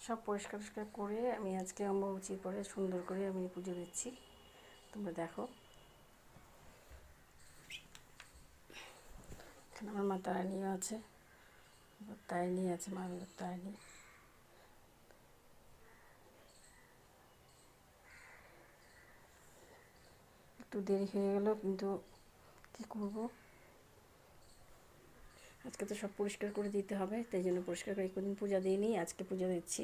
সব পরিষ্কার টরিষ্কার করে আমি আজকে অম্বুবাচীর পরে সুন্দর করে আমি পুজো দিচ্ছি। তোমরা দেখো, এখানে আমার মা তারিণীও আছে, তারিণী আছে, মা তারিণী। একটু দেরি হয়ে গেল, কিন্তু কী করব, আজকে তো সব পরিষ্কার করে দিতে হবে, তাই জন্য পরিষ্কার করে একদিন পূজা দিইনি, আজকে পূজা দিচ্ছি।